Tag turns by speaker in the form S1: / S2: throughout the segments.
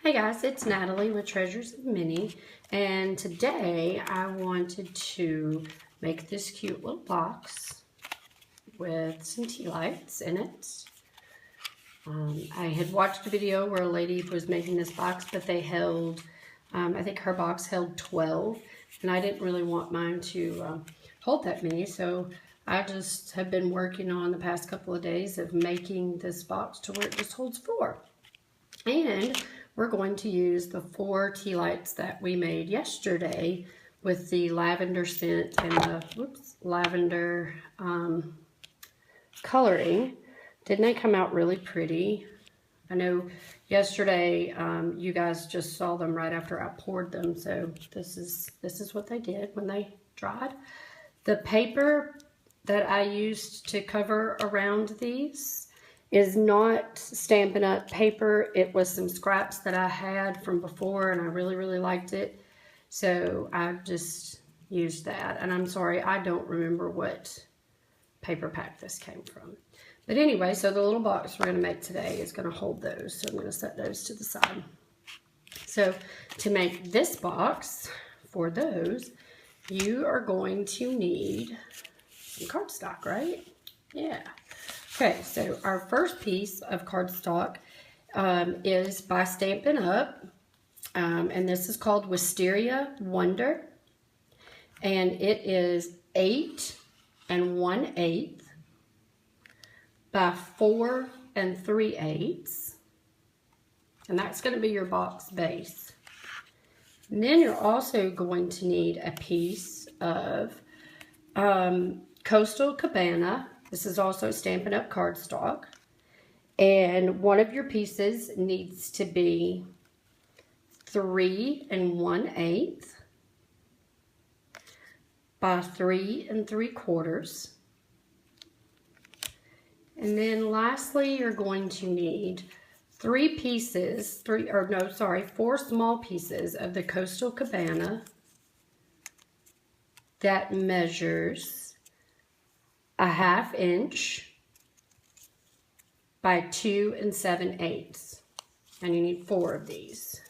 S1: Hey guys, it's Natalie with Treasures of Minnie, and today I wanted to make this cute little box with some tea lights in it. I had watched a video where a lady was making this box, but they held, I think her box held 12, and I didn't really want mine to hold that many, so I just have been working on the past couple of days of making this box to where it just holds 4. And we're going to use the 4 tea lights that we made yesterday with the lavender scent and the lavender coloring. Didn't they come out really pretty? I know yesterday you guys just saw them right after I poured them, so this is what they did when they dried. The paper that I used to cover around these is not Stampin' Up! Paper. It was some scraps that I had from before, and I really liked it. So I just used that. And I'm sorry, I don't remember what paper pack this came from. But anyway, so the little box we're going to make today is going to hold those. So I'm going to set those to the side. So to make this box for those, you are going to need some cardstock, right? Yeah. Okay, so our first piece of cardstock is by Stampin' Up, and this is called Wisteria Wonder, and it is 8 1/8 by 4 3/8, and that's going to be your box base. And then you're also going to need a piece of Coastal Cabana. This is also Stampin' Up! Cardstock. And one of your pieces needs to be 3 1/8 by 3 3/4. And then lastly, you're going to need 4 small pieces of the Coastal Cabana that measures a 1/2 inch by 2 7/8, and you need 4 of these.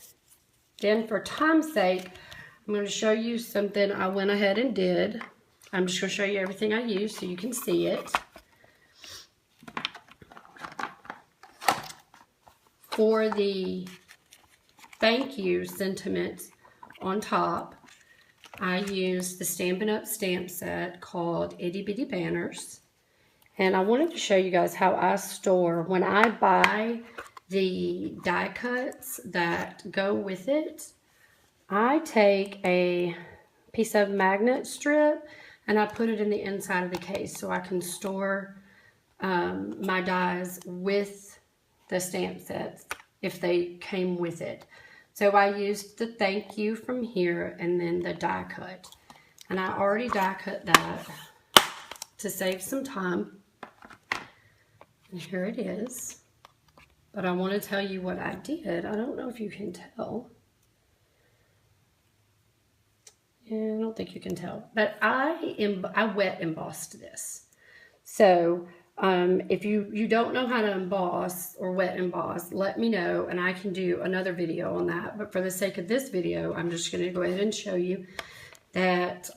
S1: Then for time's sake, I'm going to show you something I went ahead and did. I'm just going to show you everything I used so you can see it. For the thank you sentiment on top, I used the Stampin' Up! Stamp set called Itty Bitty Banners. And I wanted to show you guys how I store, when I buy the die cuts that go with it, I take a piece of magnet strip and I put it in the inside of the case so I can store my dies with the stamp sets if they came with it. So I used the thank you from here and then the die cut. And I already die cut that to save some time. And here it is. But I want to tell you what I did. I don't know if you can tell. Yeah, I don't think you can tell. But I wet embossed this. So if you don't know how to emboss or wet emboss, let me know and I can do another video on that. But for the sake of this video, I'm just going to go ahead and show you that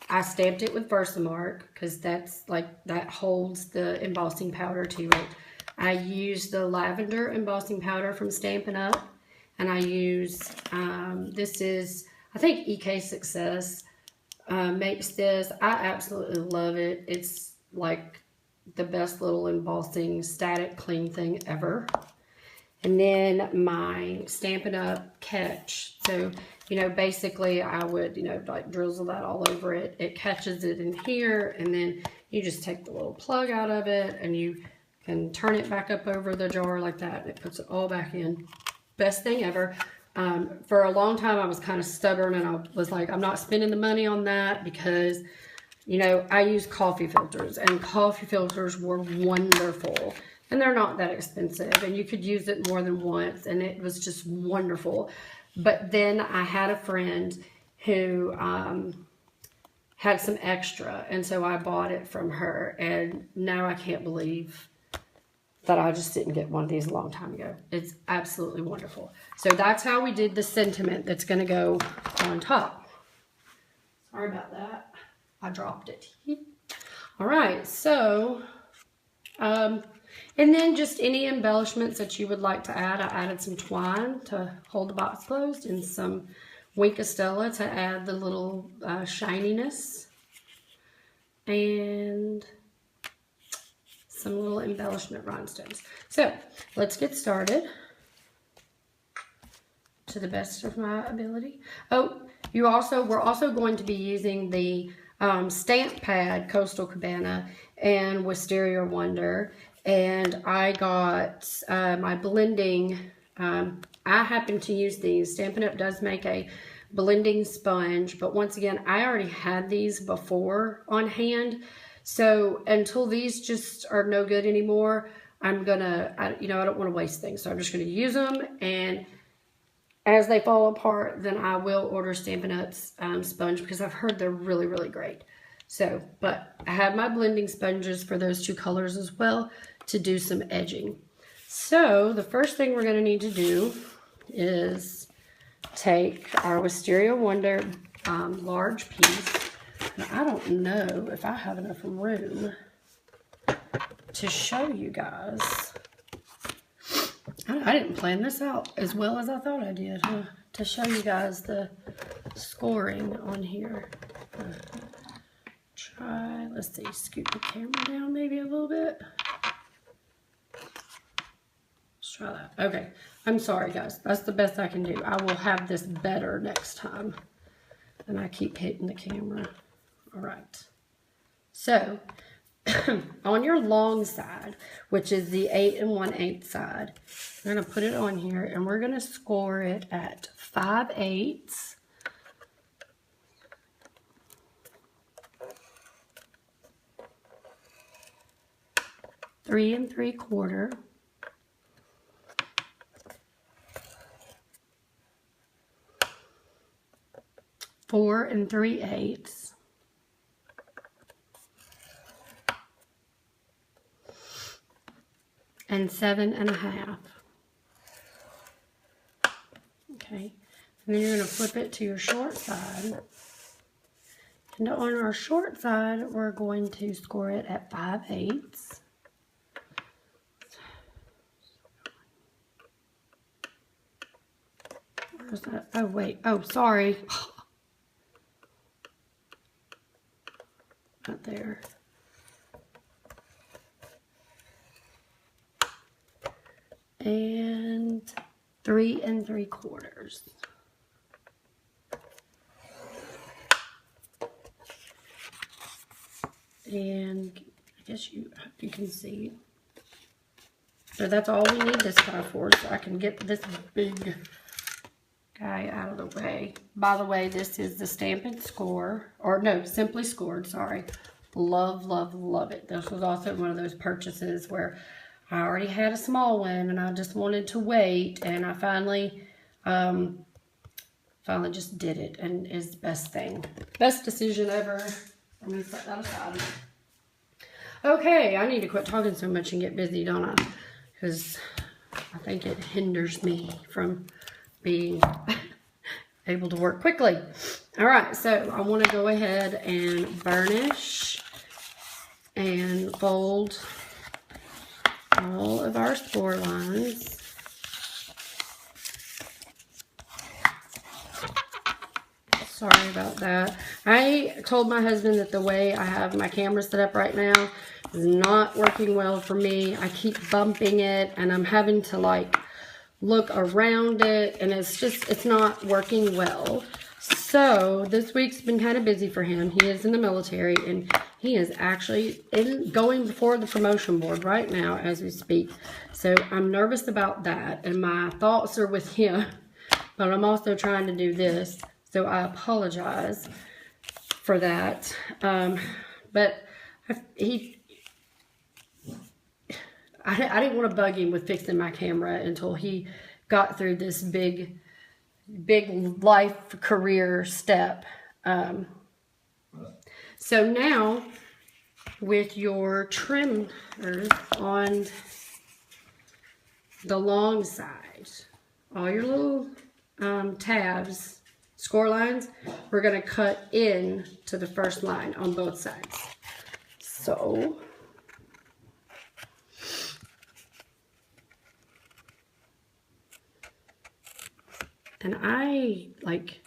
S1: I stamped it with Versamark because that holds the embossing powder to it. I used the lavender embossing powder from Stampin' Up! And I used, this is, I think EK Success makes this. I absolutely love it. It's like the best little embossing static clean thing ever. And then my Stampin' Up! Catch. So, you know, basically I would, you know, like drizzle that all over it. It catches it in here, and then you just take the little plug out of it and you can turn it back up over the jar like that, and it puts it all back in. Best thing ever. For a long time I was kind of stubborn and I was like, I'm not spending the money on that because, you know, I use coffee filters, and coffee filters were wonderful. And they're not that expensive, and you could use it more than once, and it was just wonderful. But then I had a friend who had some extra, and so I bought it from her, and now I can't believe that I just didn't get one of these a long time ago. It's absolutely wonderful. So that's how we did the sentiment that's going to go on top. Sorry about that. I dropped it. All right, so, and then just any embellishments that you would like to add. I added some twine to hold the box closed and some Winkostella to add the little shininess. And some little embellishment rhinestones. So, let's get started to the best of my ability. Oh, we're also going to be using the stamp pad Coastal Cabana and Wisteria Wonder, and I got my blending. I happen to use these. Stampin' Up! Does make a blending sponge, but once again, I already had these before on hand, so until these just are no good anymore, I'm gonna, I don't want to waste things, so I'm just gonna use them, and as they fall apart, then I will order Stampin' Up's sponge, because I've heard they're really, really great. So, but I have my blending sponges for those two colors as well to do some edging. So, the first thing we're going to need to do is take our Wisteria Wonder large piece. Now, I don't know if I have enough room to show you guys. I didn't plan this out as well as I thought I did, huh? To show you guys the scoring on here. Let's see, scoot the camera down maybe a little bit. Let's try that. Okay, I'm sorry guys, that's the best I can do. I will have this better next time. And I keep hitting the camera. All right. So, on your long side, which is the 8 1/8 side, we're going to put it on here and we're going to score it at 5/8. Three and 3/4. Four and 3/8. And 7 1/2. Okay, and then you're going to flip it to your short side. And on our short side, we're going to score it at 5/8. Where's that? Oh, wait. Oh, sorry. Not there. And 3 3/4. And I guess you can see. So that's all we need this guy for, so I can get this big guy out of the way. By the way, this is the Stampin' Score, or no, Simply Scored, sorry. Love, love, love it. This was also one of those purchases where I already had a small one and I just wanted to wait, and I finally just did it, and it's the best thing. Best decision ever. Let me set that aside. Okay, I need to quit talking so much and get busy, don't I? Because I think it hinders me from being able to work quickly. All right, so I want to go ahead and burnish and fold all of our score lines. Sorry about that. I told my husband that the way I have my camera set up right now is not working well for me. I keep bumping it and I'm having to like look around it, and it's not working well. So this week's been kind of busy for him. He is in the military and he is actually going before the promotion board right now as we speak. So I'm nervous about that, and my thoughts are with him, but I'm also trying to do this. So I apologize for that. But I didn't want to bug him with fixing my camera until he got through this big life career step. So now with your trimmers on the long side, all your little tabs, score lines, we're going to cut in to the first line on both sides. So, and I like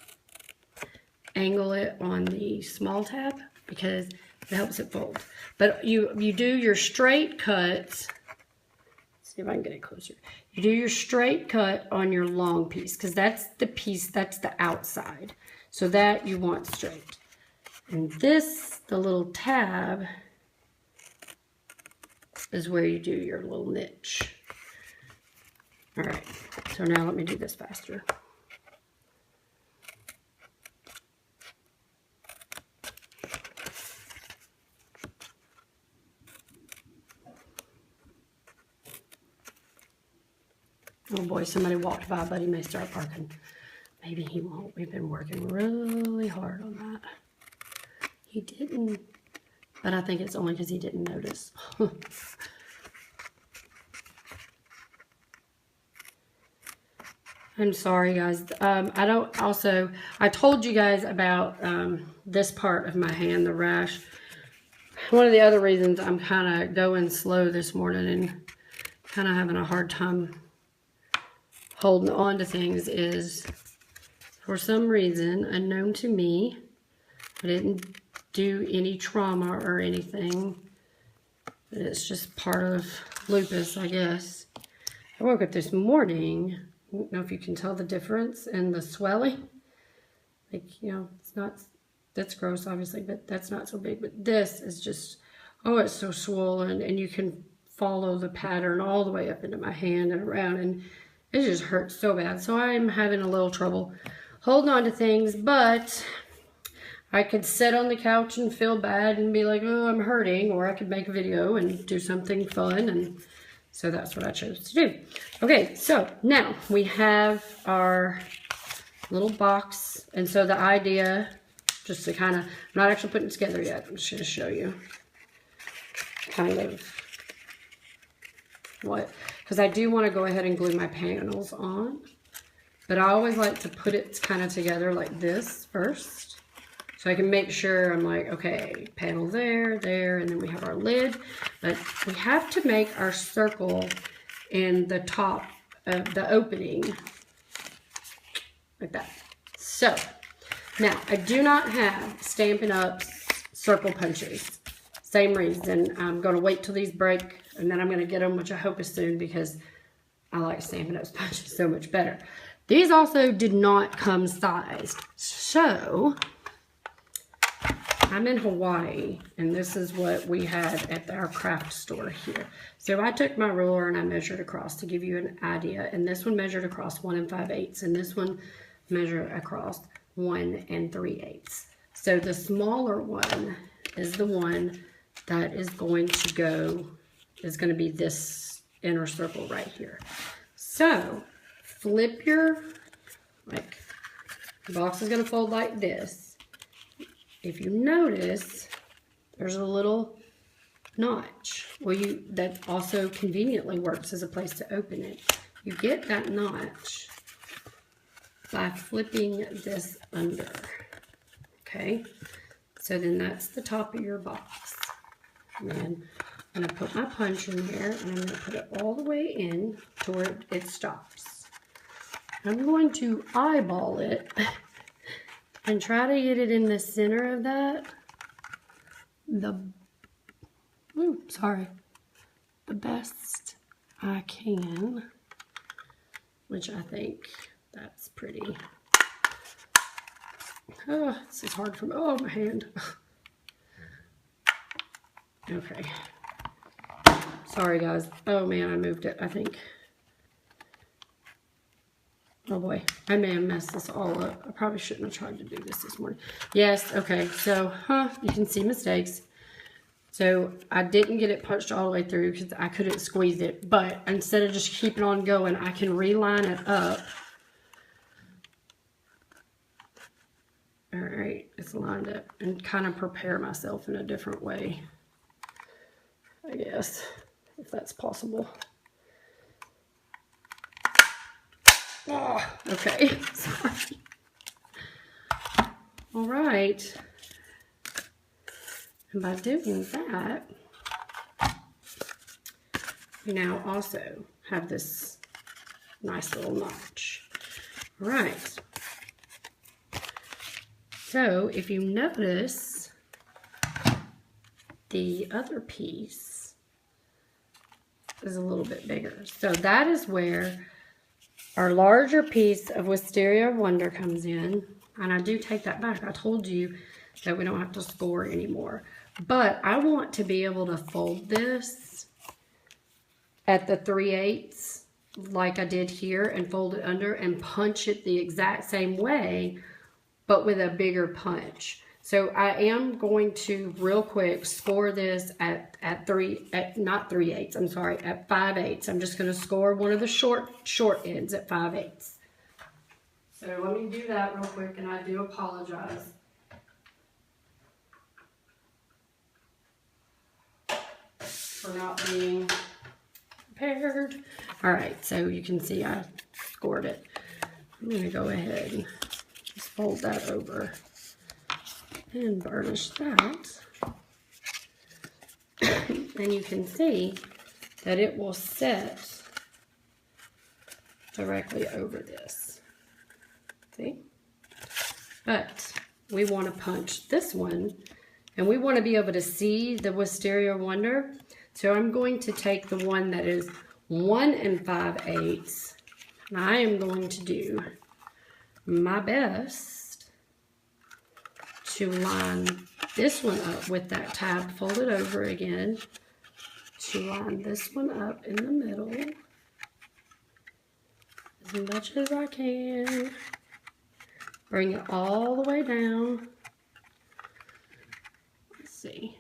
S1: angle it on the small tab because it helps it fold. But you do your straight cuts. See if I can get it closer. You do your straight cut on your long piece because that's the piece, that's the outside. So that you want straight. And this, the little tab, is where you do your little niche. All right, so now let me do this faster. Oh boy, somebody walked by, but he may start barking. Maybe he won't. We've been working really hard on that. He didn't, but I think it's only because he didn't notice. I'm sorry, guys. I told you guys about this part of my hand, the rash. One of the other reasons I'm kind of going slow this morning and kind of having a hard time holding on to things is, for some reason, unknown to me, I didn't do any trauma or anything. It's just part of lupus, I guess. I woke up this morning. I don't know if you can tell the difference in the swelling. Like, you know, it's not, that's gross, obviously, but that's not so big. But this is just, oh, it's so swollen, and you can follow the pattern all the way up into my hand and around, and it just hurts so bad. So I'm having a little trouble holding on to things, but I could sit on the couch and feel bad and be like, oh, I'm hurting, or I could make a video and do something fun, and so that's what I chose to do. Okay, so now we have our little box, and so the idea, just to kind of, I'm not actually putting it together yet, I'm just going to show you kind of what, because I do want to go ahead and glue my panels on, but I always like to put it kind of together like this first, so I can make sure I'm like, okay, panel there, there, and then we have our lid, but we have to make our circle in the top of the opening like that. So now I do not have Stampin' Up circle punches. Same reason, I'm going to wait till these break, and then I'm going to get them, which I hope is soon, because I like Stampin' Up punches so much better. These also did not come sized. So I'm in Hawaii, and this is what we had at our craft store here. So I took my ruler and I measured across to give you an idea. And this one measured across 1 5/8, and this one measured across 1 3/8. So the smaller one is the one that is going to be this inner circle right here. So flip your, like, the box is going to fold like this. If you notice, there's a little notch. Well, that also conveniently works as a place to open it. You get that notch by flipping this under. Okay, so then that's the top of your box. And then I'm going to put my punch in there, and I'm going to put it all the way in to where it stops. I'm going to eyeball it and try to get it in the center of that. The best I can, which I think that's pretty. Oh, this is hard for me. Oh, my hand. Okay. Sorry, guys. Oh, man, I moved it, I think. Oh, boy. I may have messed this all up. I probably shouldn't have tried to do this morning. Yes, okay. So, you can see mistakes. So, I didn't get it punched all the way through because I couldn't squeeze it. But instead of just keeping on going, I can reline it up. All right, it's lined up, and kind of prepare myself in a different way, I guess, if that's possible. Oh, okay, sorry. All right. And by doing that, we now also have this nice little notch. All right. So if you notice, the other piece is a little bit bigger. So that is where our larger piece of Wisteria Wonder comes in. And I do take that back. I told you that we don't have to score anymore. But I want to be able to fold this at the 3/8 like I did here and fold it under and punch it the exact same way, but with a bigger punch. So I am going to real quick score this at not 3/8, I'm sorry, at 5/8. I'm just going to score one of the short ends at 5/8. So let me do that real quick, and I do apologize. For not being prepared. All right, so you can see I scored it. I'm going to go ahead and just fold that over and burnish that. And you can see that it will set directly over this. See? But we want to punch this one, and we want to be able to see the Wisteria Wonder. So I'm going to take the one that is 1 5/8, and I am going to do my best to line this one up with that tab folded over again, to line this one up in the middle as much as I can. Bring it all the way down. Let's see.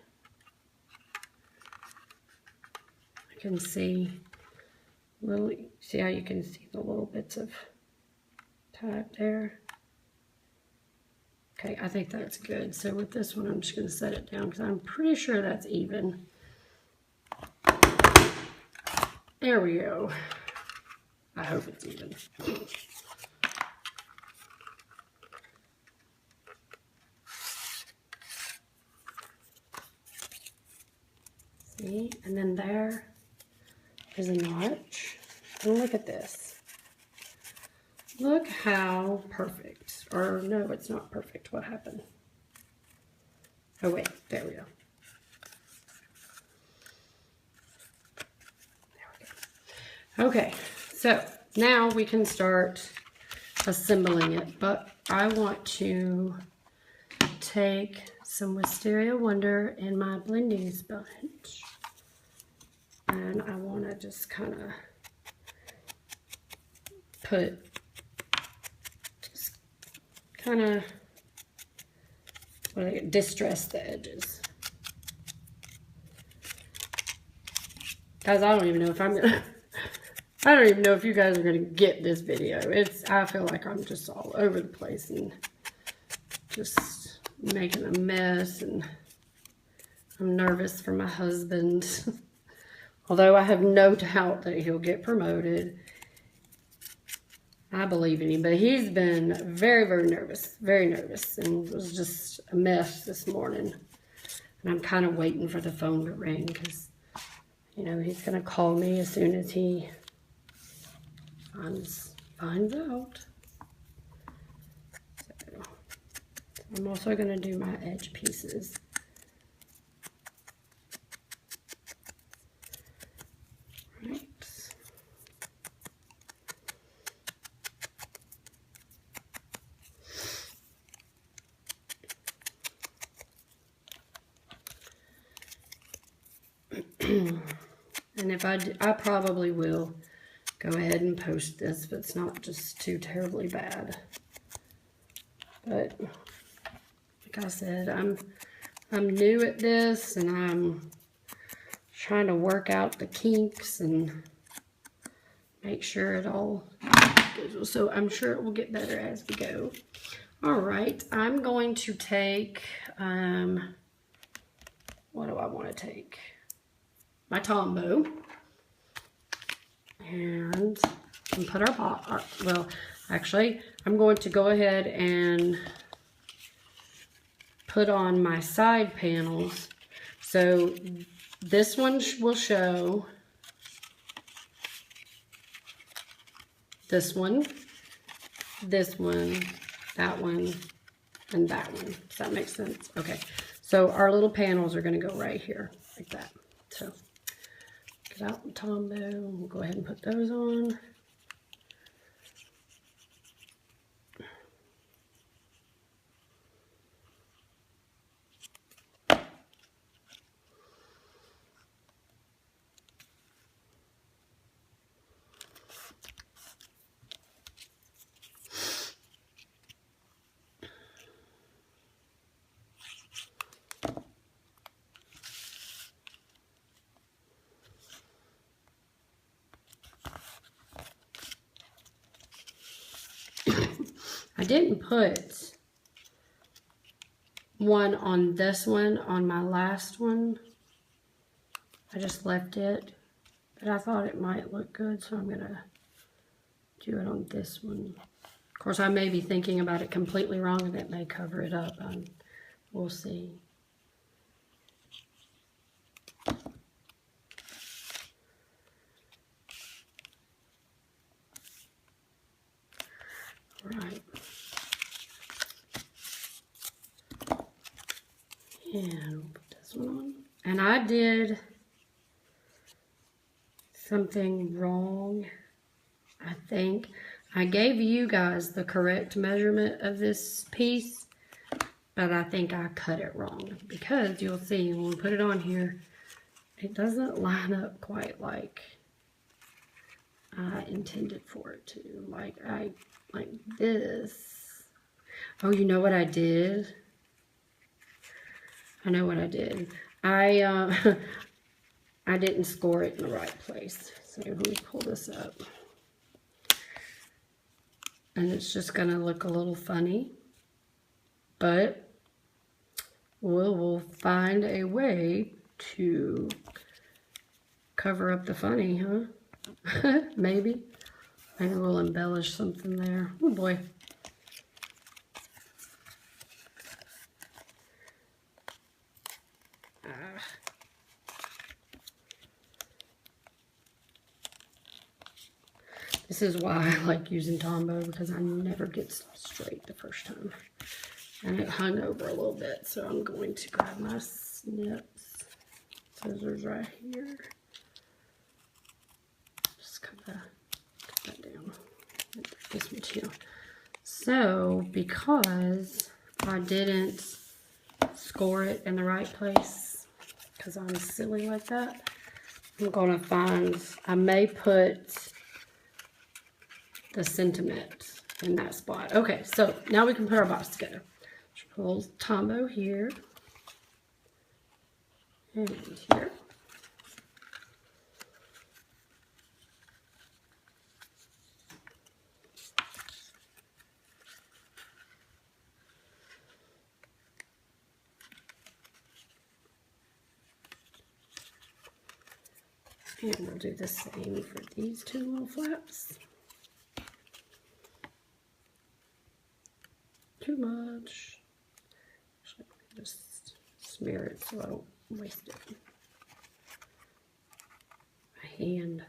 S1: I can see see how you can see the little bits of tab there. Okay, I think that's good. So with this one, I'm just going to set it down because I'm pretty sure that's even. There we go. I hope it's even. See, and then there is a notch. And look at this. Look how perfect. Or no, it's not perfect. What happened? Oh wait, there we go. There we go. Okay, so now we can start assembling it, but I want to take some Wisteria Wonder in my blending sponge, and I want to just kind of distress the edges. Guys, I don't even know if I'm gonna I don't even know if you guys are gonna get this video. I feel like I'm just all over the place and just making a mess, and I'm nervous for my husband. Although I have no doubt that he'll get promoted. I believe in him, but he's been very, very nervous, and it was just a mess this morning. And I'm kind of waiting for the phone to ring because, you know, he's going to call me as soon as he finds out. So, I'm also going to do my edge pieces. And if I probably will go ahead and post this if it's not just too terribly bad. But like I said, I'm new at this, and I'm trying to work out the kinks and make sure it all goes. So I'm sure it will get better as we go. All right, I'm going to take what do I want to take? My Tombow, and and put well, actually, I'm going to go ahead and put on my side panels. So this one will show this one, that one, and that one. Does that make sense? Okay. So our little panels are going to go right here, like that. So get out the Tombow. We'll go ahead and put those on. I didn't put one on this one on my last one. I just left it, but I thought it might look good, so I'm gonna do it on this one. Of course, I may be thinking about it completely wrong and it may cover it up. We'll see. Right. And we'll put this one on. And I did something wrong, I think. I gave you guys the correct measurement of this piece, but I think I cut it wrong, because you'll see when we put it on here, it doesn't line up quite like I intended for it to. Like this. Oh, you know what I did? I know what I did. I didn't score it in the right place. So let me pull this up. And it's just going to look a little funny. But we'll find a way to cover up the funny, huh? Maybe. Maybe we'll embellish something there. Oh boy. This is why I like using Tombow, because I never get stuff straight the first time. And it hung over a little bit, so I'm going to grab my snips, scissors right here. Just cut that down. This one too. So, because I didn't score it in the right place, because I'm silly like that, I'm going to find, I may put the sentiment in that spot. Okay, so now we can put our box together. Pull Tombow here and here. And we'll do the same for these two little flaps. Too much. Actually, just smear it so I don't waste it. My hand.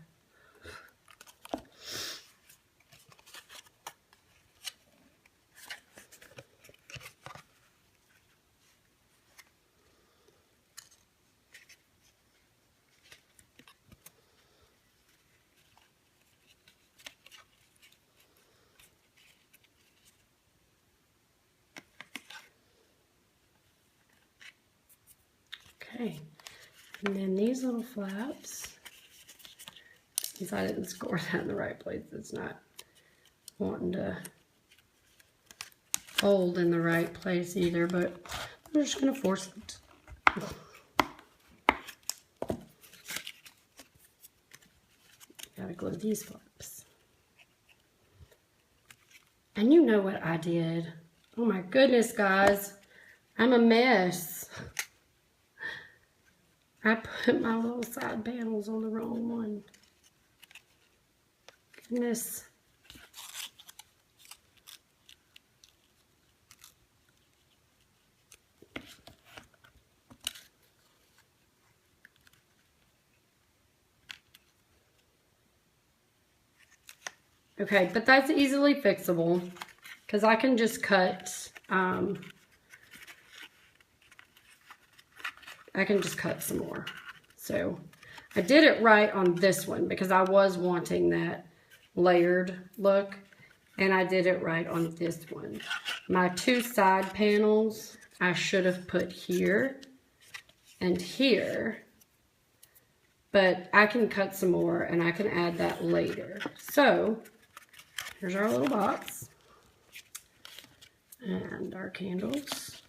S1: Okay, and then these little flaps, since I didn't score that in the right place, it's not wanting to fold in the right place either, but we're just going to force it. Gotta glue these flaps. And you know what I did. Oh my goodness, guys. I'm a mess. I put my little side panels on the wrong one. Goodness. Okay, but that's easily fixable because I can just cut, I can just cut some more. So I did it right on this one because I was wanting that layered look, and I did it right on this one. My two side panels I should have put here and here, but I can cut some more and I can add that later. So here's our little box and our candles.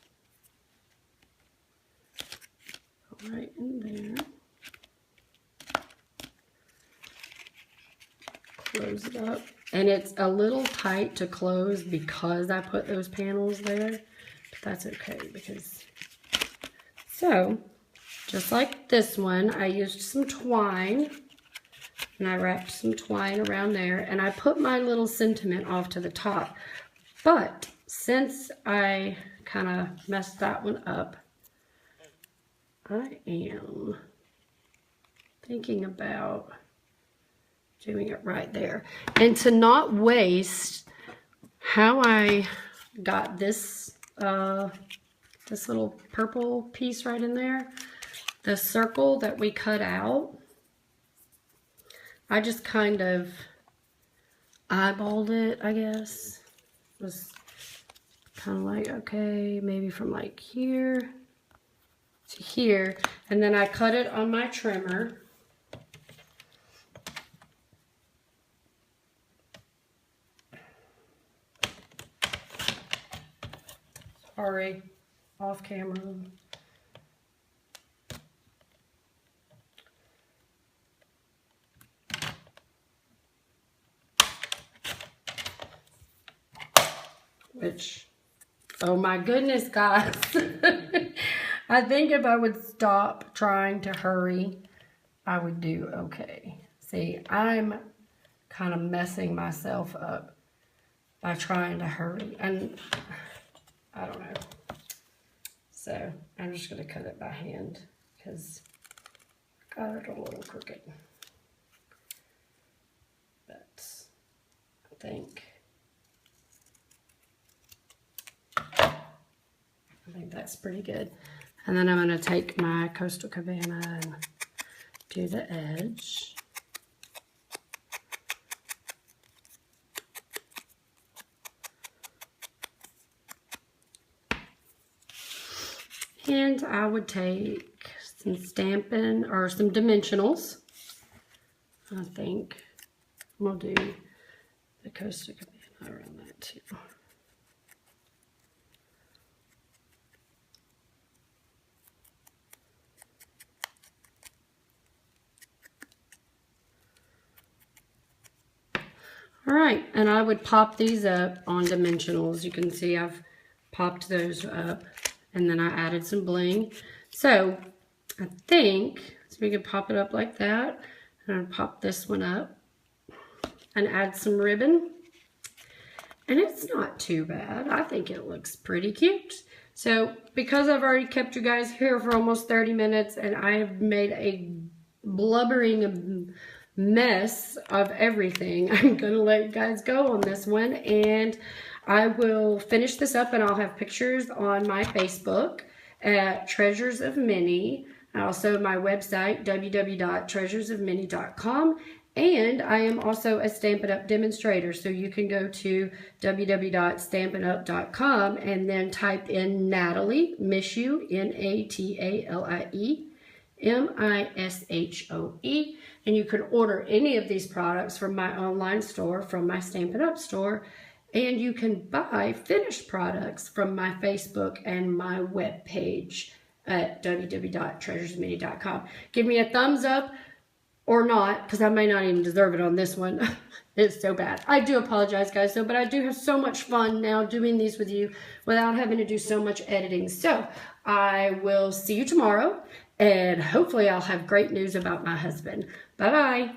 S1: Go right in there. Close it up. And it's a little tight to close because I put those panels there. But that's okay because... So, just like this one, I used some twine. And I wrapped some twine around there. And I put my little sentiment off to the top. But since I kind of messed that one up, I am thinking about doing it right there. And to not waste how I got this this little purple piece right in there, the circle that we cut out, I just kind of eyeballed it, I guess. It was kind of like, okay, maybe from like here to here. And then I cut it on my trimmer. Sorry, off camera. Which, oh my goodness, guys. I think if I would stop trying to hurry, I would do okay. See, I'm kind of messing myself up by trying to hurry. And I don't know. So I'm just going to cut it by hand because I got it a little crooked. But I think that's pretty good. And then I'm going to take my Coastal Cabana and do the edge. And I would take some Stampin' or some dimensionals. I think we'll do the Coastal Cabana around that too. All right, and I would pop these up on dimensionals. You can see I've popped those up, and then I added some bling. So I think, so we could pop it up like that, and I'll pop this one up and add some ribbon. And it's not too bad. I think it looks pretty cute. So because I've already kept you guys here for almost 30 minutes and I have made a blubbering mess of everything, I'm gonna let you guys go on this one, and I will finish this up and I'll have pictures on my Facebook at Treasures of Minnie, also my website www.treasuresofminnie.com, and I am also a Stampin' Up! Demonstrator, so you can go to www.stampinup.com and then type in Natalie, miss you, Natalie, MISHOE, and you can order any of these products from my online store, from my Stampin' Up! Store, and you can buy finished products from my Facebook and my web page at www.treasuresofminnie.com. Give me a thumbs up or not, because I may not even deserve it on this one. It's so bad. I do apologize, guys, but I do have so much fun now doing these with you without having to do so much editing. So I will see you tomorrow, and hopefully I'll have great news about my husband. Bye-bye.